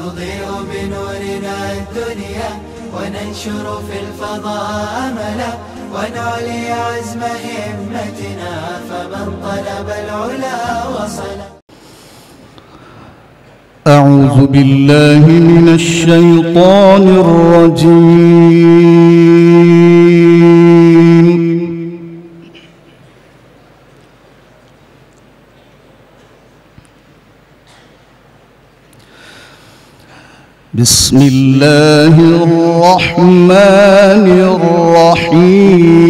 نضيء بنورنا الدنيا وننشر في الفضاء أملا ونعلي عزم همتنا فمن طلب العلا وصل. أعوذ بالله من الشيطان الرجيم. بسم الله الرحمن الرحيم.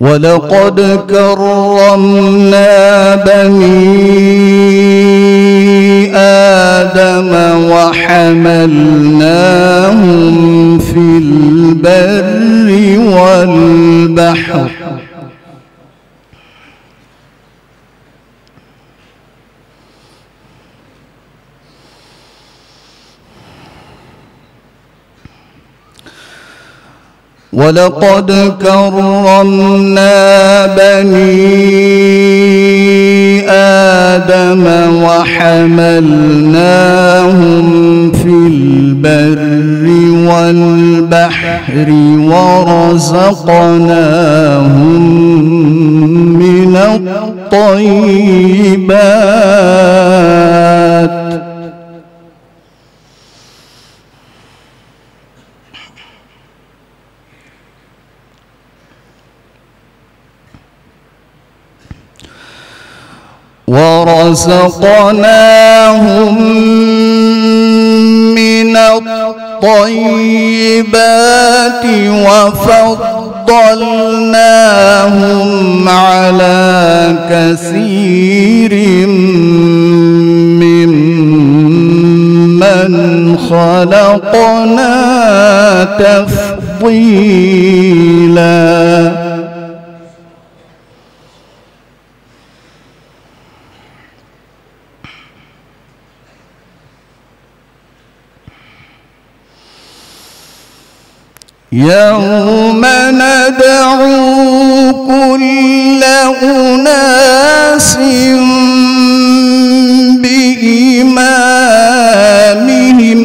ولقد كرمنا بني آدم وحملناهم في البر والبحر ولقد كرمنا بني آدم وحملناهم في البر والبحر ورزقناهم من الطيبات وفضلناهم على كثير ممن خلقنا تفضيلا. يوم ندعو كل أناس بإمامهم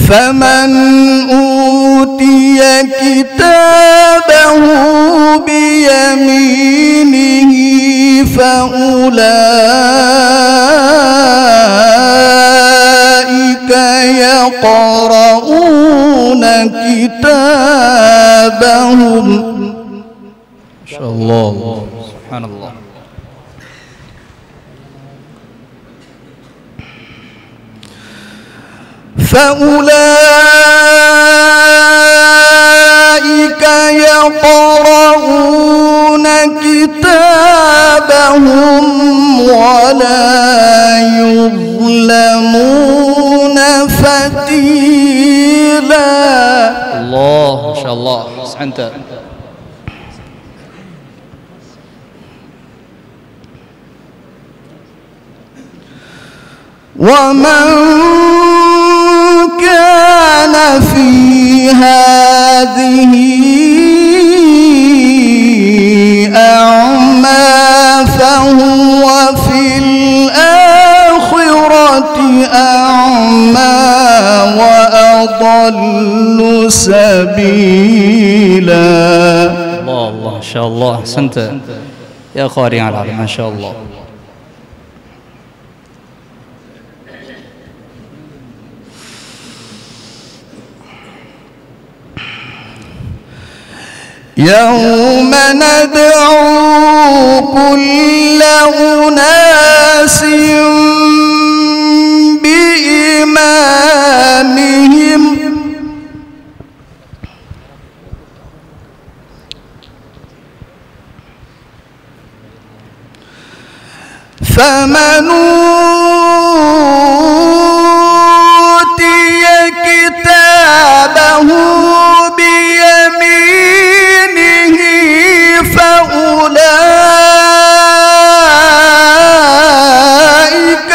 فمن أوتي كتابه بيمينه فأولئك يقرؤون كتابهم. ما شاء الله سبحان الله. فأولئك يقرؤون كتابهم ولا يظلمون فتيلا. الله ما شاء الله أحسنت. ومن كان في هذه أعمى فهو في الآخرة أعمى وأضل سبيلا. الله الله ما شاء الله أحسنت يا قارئ العلم ما شاء الله. يوم ندعو كل أناس بإمامهم فمن أوتي كتابه بيمينه فأولئك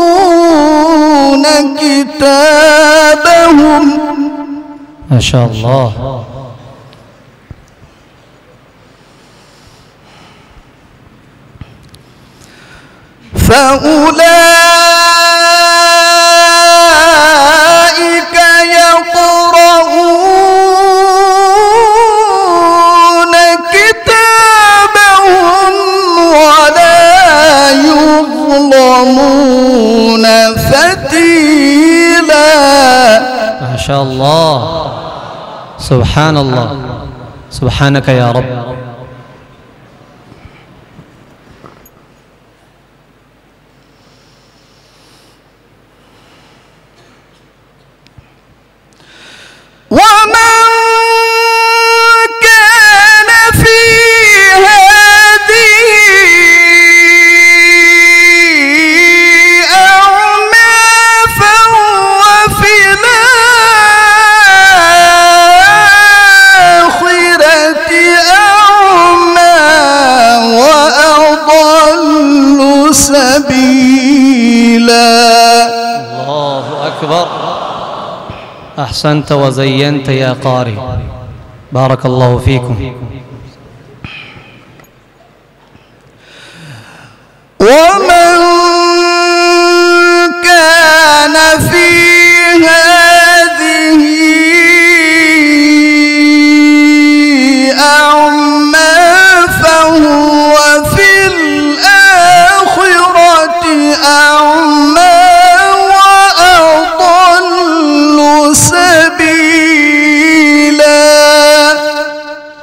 يقرؤون كتابهم. ما شاء الله. فأولئك يقرؤون كتابهم ولا يظلمون فتيلا. ما شاء الله. سبحان الله. سبحانك يا رب. ومن كان في هذه أعمى فهو في الآخرة أعمى وأضل سبيلا. الله أكبر. أحسنت وزينت يا قارئ، بارك الله فيكم. ومن كان في هذه أعمى فهو في الآخرة أعمى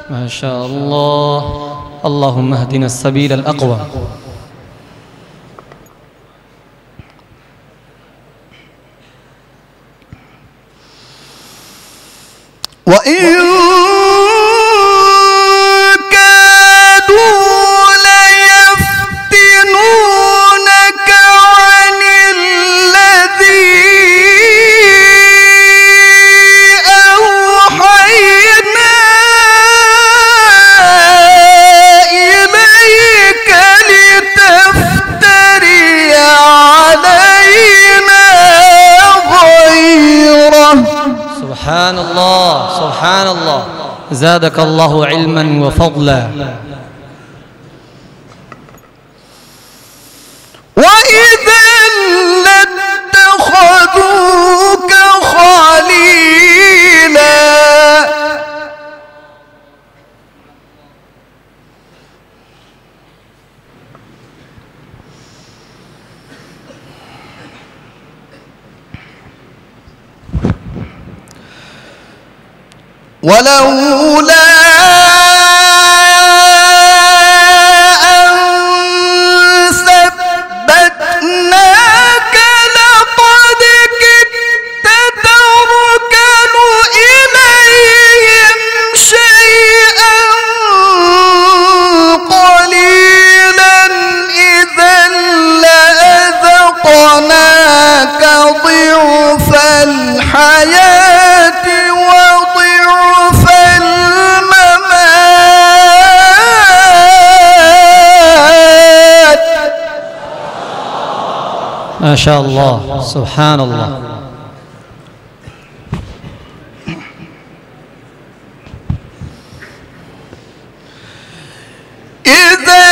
ما شاء الله. اللهم اهدنا السبيل الأقوى. وإن كادوا ليفتنونك عن الذي أوحينا إليك لتفتري علينا غيره. سبحان الله. سبحان الله. زادك الله علما وفضلا. وإذا لاتخذوك خليلا. ولولا أن ثبتناك لقد كدت تركن إليهم شيئا قليلا إذا لأذقناك ضعف الحياة وضعف الممات. ما شاء الله. سبحان الله. إذا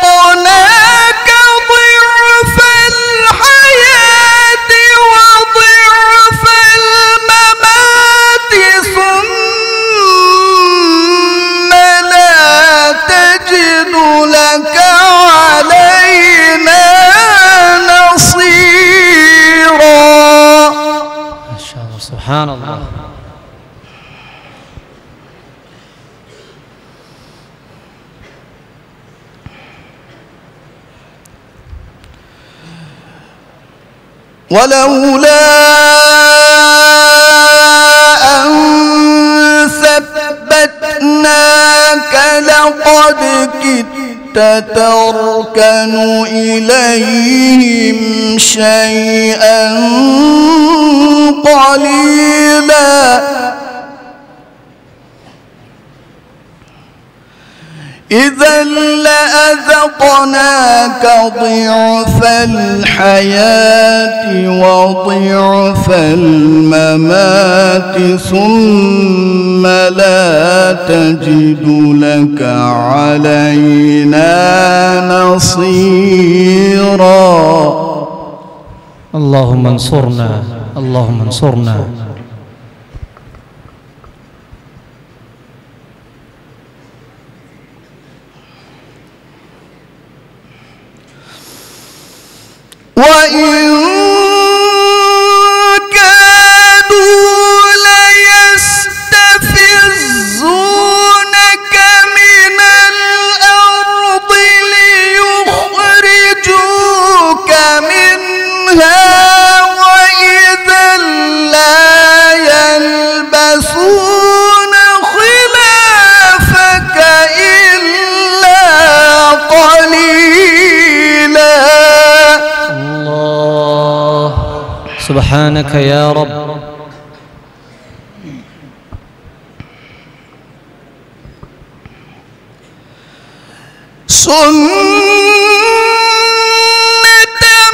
لأذقناك ضعف الحياة وضعف الممات ثم لا تجد لك علينا نصيرا. ما شاء الله. سبحان الله. ولولا أن ثبتناك لقد كدت تركن إليهم شيئا قليلا إذا لأذقناك ضعف الحياة وضعف الممات ثم لا تجد لك علينا نصيرا. اللهم انصرنا، اللهم انصرنا. وإن كادوا ليستفزونك من الأرض ليخرجوك منها وإذا لا يلبثون خلافك إلا قليلا. سبحانك يا رب. سنة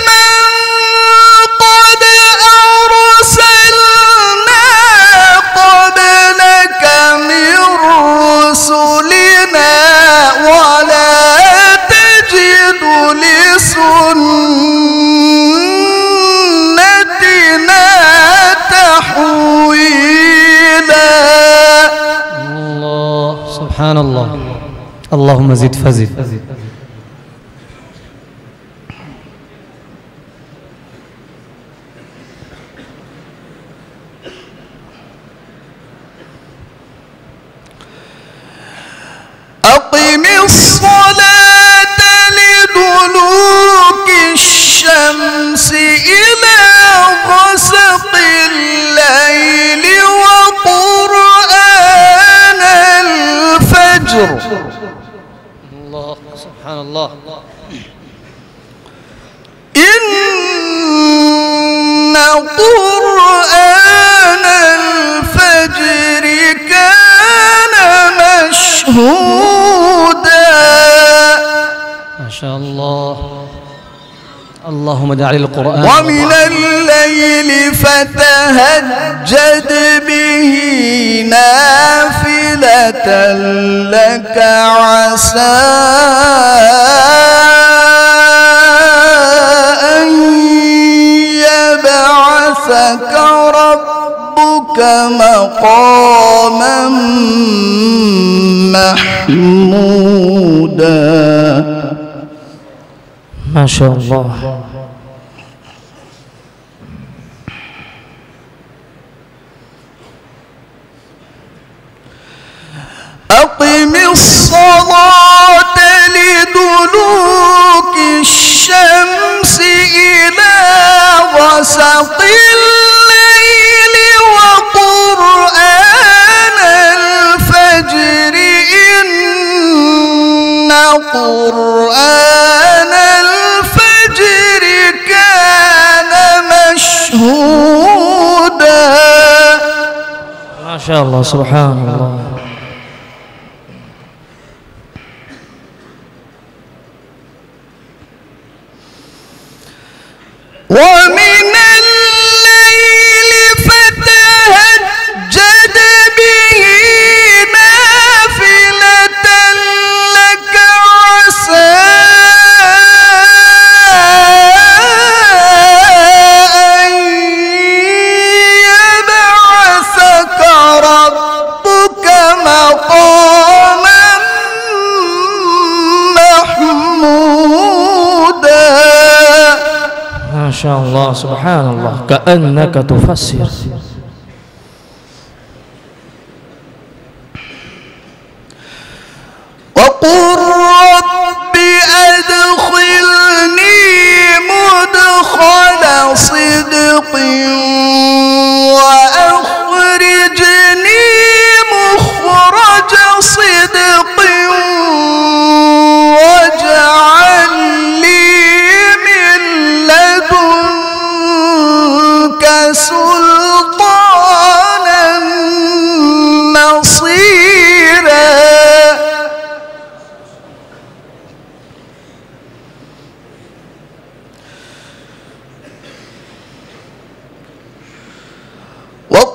من قد أرسلنا قبلك من رسلنا ولا تجد لسنتنا تحويلا. الله سبحان الله. اللهم زد فزد. أقم الصلاة لدلوك الشمس إلى غسق الليل وقرآن الفجر. الله سبحان الله. إن قرآن الفجر كان مشهودا. ما شاء الله. اللهم اجعل القرآن ومن الليل فتهجد به نافلة لك عسى أن يبعثك ربك مقاما محمودا. ما شاء الله. أقم الصلاة لدلوك الشمس إلى غسق الليل وقرآن الفجر إن قرآن الفجر كان مشهودا. ما شاء الله سبحان الله. ومن الليل فتهجد به نافلة لك عسى أن يبعثك ربك مقاما محمودا. ما شاء الله سبحان الله. كأنك تفسر. وقل رب أدخلني مدخل صدق وأخرجني مخرج صدق واجعل لي من لدنك سلطانا نصيرا.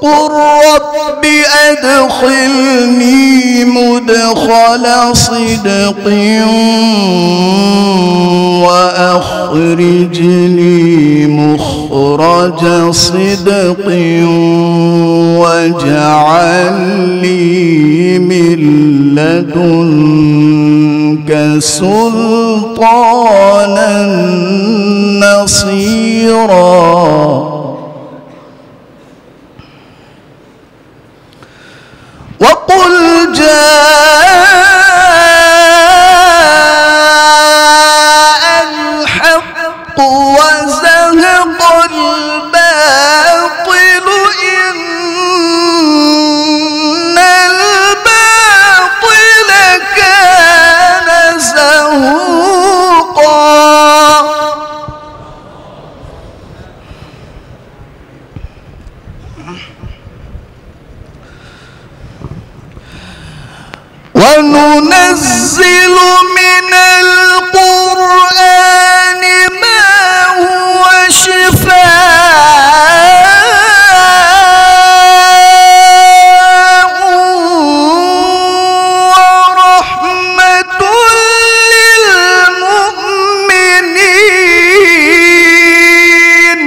وقل رب أدخلني مدخل صدق وأخرجني مخرج صدق واجعل لي من لدنك سلطانا نصيرا وقل جاء الحق وزهق الباطل إن الباطل كان زهوقا وننزل من القرآن ما هو شفاء ورحمة للمؤمنين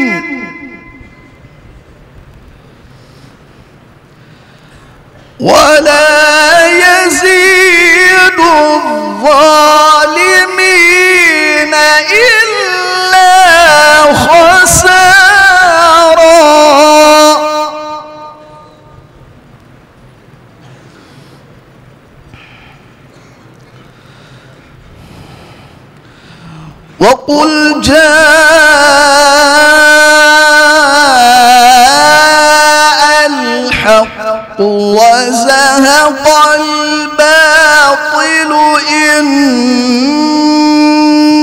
ولا يزيد الظالمين إلا خسارا وقل جاء الحق وزهق الباطل إن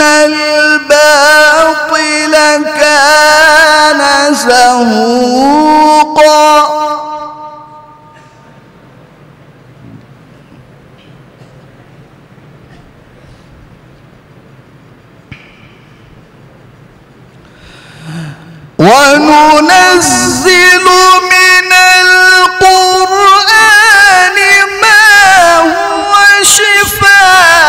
الباطل كان زهوقا وننزل من القرآن ما هو شفاء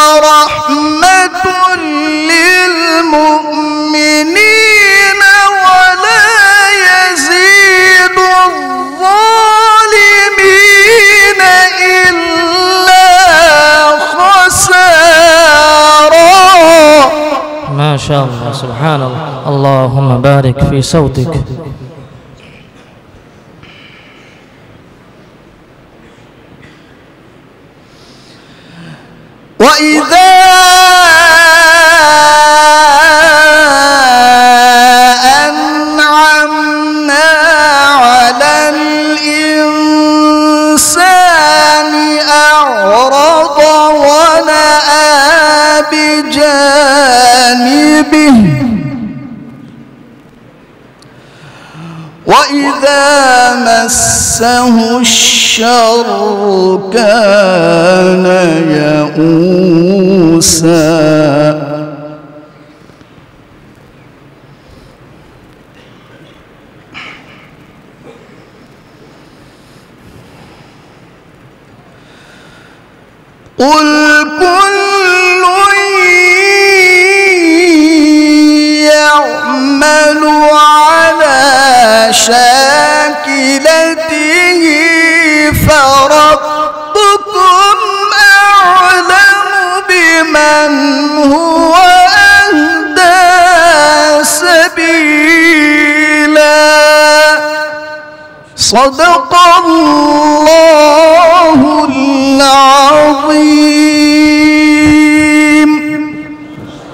ورحمة للمؤمنين ولا يزيد الظالمين إلا خسارا. ما شاء الله سبحان الله. اللهم بارك في صوتك. وإذا أنعمنا على الإنسان أعرض ونأى بجانبه وإذا مسه الشر كان يئوسا. قل كل يعمل على شاكلته فربكم أعلم بمن هو أهدى سبيلا. صدق الله العظيم.